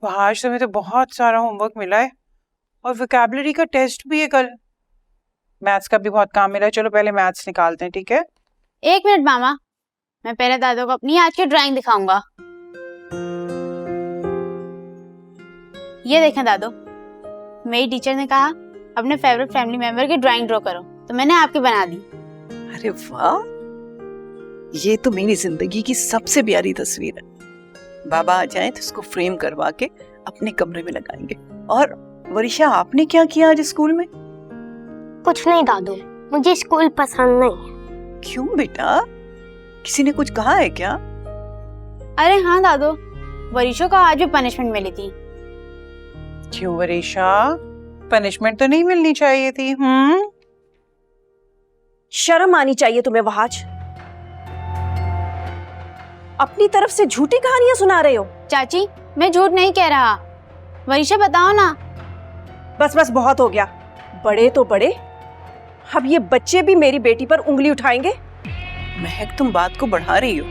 आज तुम्हें तो बहुत सारा होमवर्क मिला है और वोकैबुलरी का टेस्ट भी है कल। मैथ्स का भी बहुत काम मिला है। चलो पहले मैथ्स निकालते हैं, ठीक है? 1 मिनट मामा, मैं पहले दादू को अपनी आज की ड्राइंग दिखाऊंगा। ये देखें दादू, मेरी टीचर ने कहा अपने फेवरेट फैमिली मेंबर की ड्राइंग ड्रॉ करो, तो मैंने आपकी बना दी। अरे वाह, ये तो मेरी जिंदगी की सबसे प्यारी तस्वीर है। बाबा आ जाए तो इसको फ्रेम करवा के अपने कमरे में लगाएंगे। और वरिशा, आपने क्या किया आज स्कूल में? कुछ नहीं दादू, मुझे स्कूल पसंद नहीं है। क्यों बेटा, किसी ने कुछ कहा है क्या? अरे हाँ दादू, वरिशा को आज भी पनिशमेंट मिली थी। क्यों वरीशा, पनिशमेंट तो नहीं मिलनी चाहिए थी? शर्म आनी चाहिए तुम्हें वहाज। अपनी तरफ से झूठी कहानियां सुना रहे हो। चाची, मैं झूठ नहीं कह रहा। वरिशा बताओ ना। बस बस, बहुत हो गया। बड़े तो बड़े, अब ये बच्चे भी मेरी बेटी पर उंगली उठाएंगे। महक, तुम बात को बढ़ा रही हो।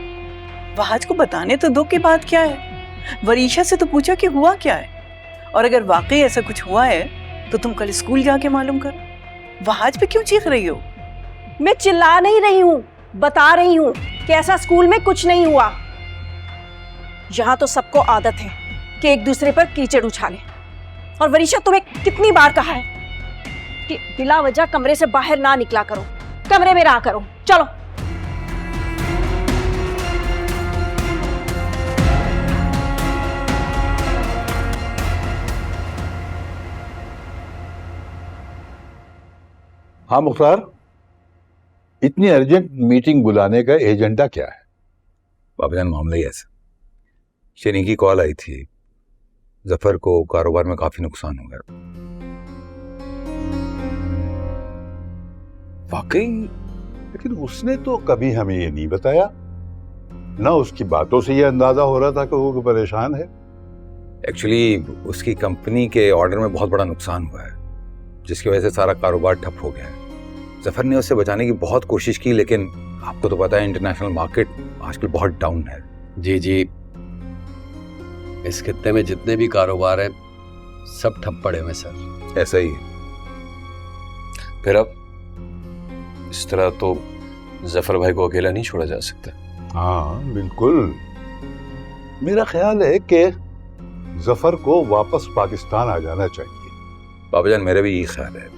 वहाज को बताने तो दो कि बात क्या है। वरीशा से तो पूछा कि हुआ क्या है, और अगर वाकई ऐसा कुछ हुआ है तो तुम कल स्कूल जाके मालूम करो। वहाज पे क्यों चीख रही हो? मैं चिल्ला नहीं रही हूँ, बता रही हूँ कि ऐसा स्कूल में कुछ नहीं हुआ। यहाँ तो सबको आदत है कि एक दूसरे पर कीचड़ उछाले। और वरीशा, तुम्हें कितनी बार कहा है कि बिला वजह कमरे से बाहर ना निकला करो, कमरे में रहा करो। चलो। हाँ मुख्तार, इतनी अर्जेंट मीटिंग बुलाने का एजेंडा क्या है? बाबाजान, मामला ही ऐसा। शनी की कॉल आई थी, जफर को कारोबार में काफी नुकसान हो गया। वाकई? लेकिन उसने तो कभी हमें ये नहीं बताया ना। उसकी बातों से ये अंदाजा हो रहा था कि वो परेशान है। एक्चुअली उसकी कंपनी के ऑर्डर में बहुत बड़ा नुकसान हुआ है, जिसकी वजह से सारा कारोबार ठप हो गया है। जफर ने उससे बचाने की बहुत कोशिश की, लेकिन आपको तो पता है इंटरनेशनल मार्केट आजकल बहुत डाउन है। जी जी, इस खित्ते में जितने भी कारोबार है सब ठप पड़े हुए सर। ऐसा ही है। फिर अब इस तरह तो जफर भाई को अकेला नहीं छोड़ा जा सकता। हाँ बिल्कुल, मेरा ख्याल है कि जफर को वापस पाकिस्तान आ जाना चाहिए। बाबाजान, मेरा भी यही ख्याल है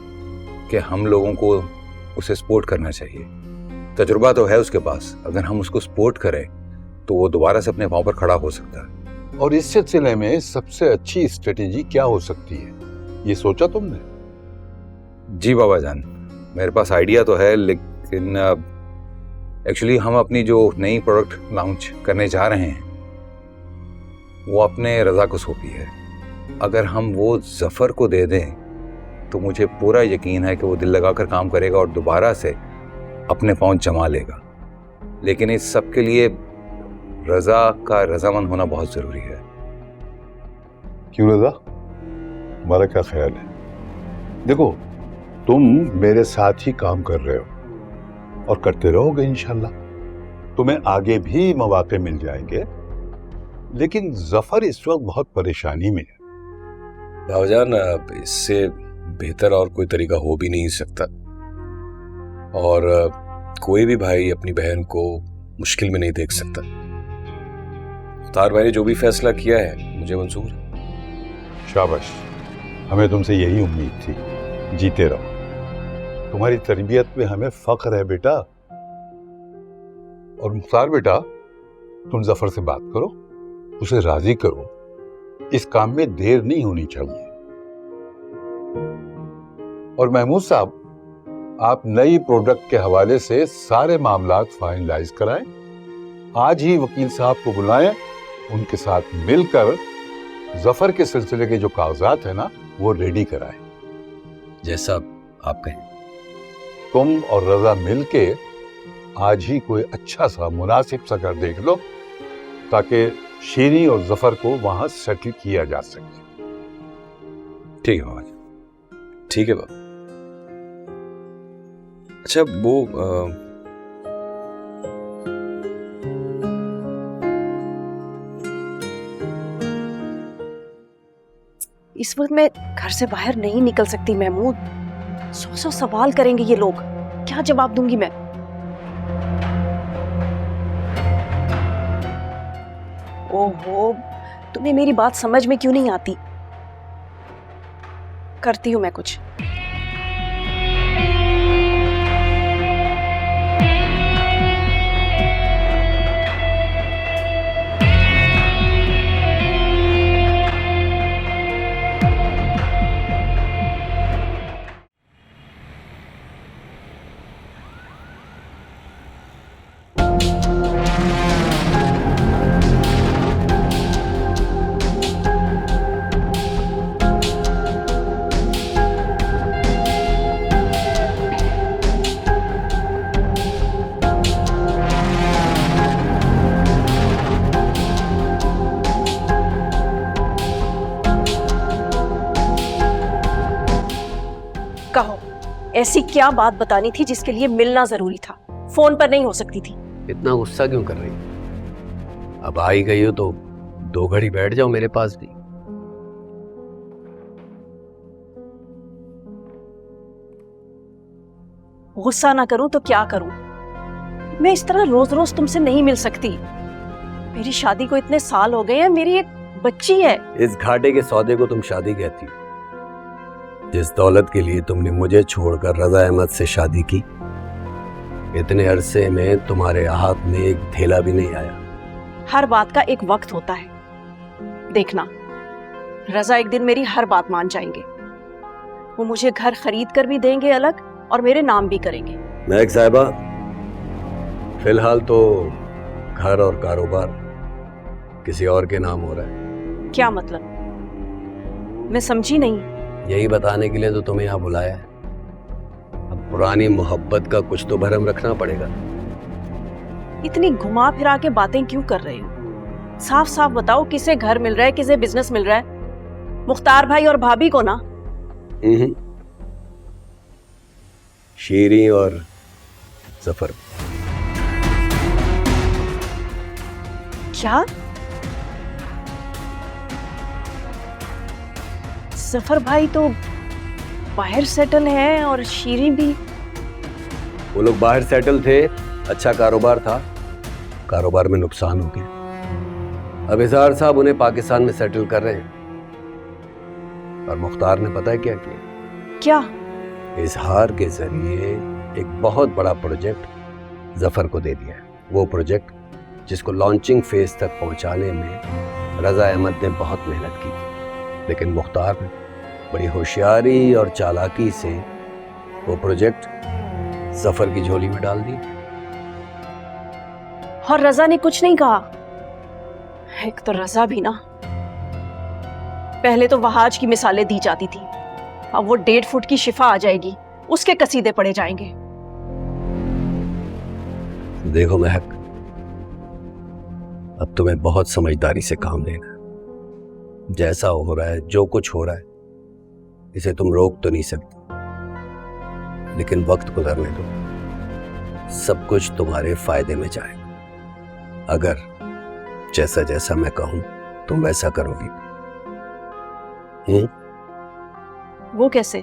कि हम लोगों को उसे सपोर्ट करना चाहिए। तजुर्बा तो है उसके पास, अगर हम उसको सपोर्ट करें तो वो दोबारा से अपने पांव पर खड़ा हो सकता है। और इस सिलसिले में सबसे अच्छी स्ट्रेटेजी क्या हो सकती है, ये सोचा तुमने? जी बाबाजान, मेरे पास आइडिया तो है, लेकिन एक्चुअली हम अपनी जो नई प्रोडक्ट लॉन्च करने जा रहे हैं वो अपने रजा को सौंपी है। अगर हम वो जफर को दे दें तो मुझे पूरा यकीन है कि वो दिल लगाकर काम करेगा और दोबारा से अपने पांव जमा लेगा। लेकिन इस सब के लिए रजा का रजामंद होना बहुत जरूरी है। क्यों रजा, तुम्हारा क्या ख्याल है? देखो, तुम मेरे साथ ही काम कर रहे हो और करते रहोगे इंशाल्लाह। तुम्हें आगे भी मौके मिल जाएंगे, लेकिन जफर इस वक्त बहुत परेशानी में है। भाईजान, इससे बेहतर और कोई तरीका हो भी नहीं सकता, और कोई भी भाई अपनी बहन को मुश्किल में नहीं देख सकता। तार भाई ने जो भी फैसला किया है मुझे मंजूर है। शाबाश, हमें तुमसे यही उम्मीद थी। जीते रहो। तुम्हारी तरबियत में हमें फख्र है बेटा। और मुख्तार बेटा, तुम जफर से बात करो, उसे राजी करो। इस काम में देर नहीं होनी चाहिए। और महमूद साहब, आप नई प्रोडक्ट के हवाले से सारे मामलात फाइनलाइज कराएं। आज ही वकील साहब को बुलाएं, उनके साथ मिलकर जफर के सिलसिले के जो कागजात है ना, वो रेडी कराएं। जैसा आप कहें। तुम और रजा मिलके आज ही कोई अच्छा सा मुनासिब सा घर देख लो, ताकि शीरी और जफर को वहां सेटल किया जा सके। ठीक है बाबा। ठीक है बाबा। अच्छा, वो इस वक्त मैं घर से बाहर नहीं निकल सकती महमूद। 100 सवाल करेंगे ये लोग, क्या जवाब दूंगी मैं? ओहो, तुम्हें मेरी बात समझ में क्यों नहीं आती? करती हूं मैं कुछ। कहो, ऐसी क्या बात बतानी थी जिसके लिए मिलना जरूरी था? फोन पर नहीं हो सकती थी? इतना गुस्सा क्यों कर रही? अब आ ही गई हो तो 2 घड़ी बैठ जाओ मेरे पास भी। गुस्सा ना करूं तो क्या करूं? मैं इस तरह रोज रोज तुमसे नहीं मिल सकती। मेरी शादी को इतने साल हो गए हैं, मेरी एक बच्ची है। इस घाटे के सौदे को तुम शादी कहती हो? जिस दौलत के लिए तुमने मुझे छोड़कर रजा अहमद से शादी की, इतने अरसे में तुम्हारे हाथ में एक थैला भी नहीं आया। हर बात का एक वक्त होता है। देखना, रजा एक दिन मेरी हर बात मान जाएंगे। वो मुझे घर खरीद कर भी देंगे अलग, और मेरे नाम भी करेंगे। महक साहिबा, फिलहाल तो घर और कारोबार किसी और के नाम हो रहा है। क्या मतलब? मैं समझी नहीं। यही बताने के लिए तो तुम्हें यहाँ बुलाया है। अब पुरानी मोहब्बत का कुछ तो भरम रखना पड़ेगा। इतनी घुमा फिरा के बातें क्यों कर रहे हो? साफ साफ बताओ, किसे घर मिल रहा है, किसे बिजनेस मिल रहा है? मुख्तार भाई और भाभी को ना? शीरी और जफर। क्या? जफर भाई तो बाहर सेटल है और शीरी भी। वो लोग बाहर सेटल थे, अच्छा कारोबार था, कारोबार में नुकसान हो गया। अब इजहार साहब उन्हें पाकिस्तान में सेटल कर रहे हैं। और मुख्तार ने पता है क्या किया? क्या? इजहार के जरिए एक बहुत बड़ा प्रोजेक्ट जफर को दे दिया है। वो प्रोजेक्ट जिसको लॉन्चिंग फेज तक पहुंचाने में रजा अहमद ने बहुत मेहनत की थी, लेकिन मुख्तार ने बड़ी होशियारी और चालाकी से वो प्रोजेक्ट जफर की झोली में डाल दिया। और रजा ने कुछ नहीं कहा? एक तो रजा भी ना, पहले तो वहाज की मिसालें दी जाती थी, अब वो 1.5 फुट की शिफा आ जाएगी, उसके कसीदे पड़े जाएंगे। देखो महक, अब तुम्हें बहुत समझदारी से काम लेना है। जैसा हो रहा है, जो कुछ हो रहा है, इसे तुम रोक तो नहीं सकते, लेकिन वक्त गुजरने दो। सब कुछ तुम्हारे फायदे में जाएगा। अगर जैसा जैसा मैं कहूं तुम वैसा करोगी। वो कैसे?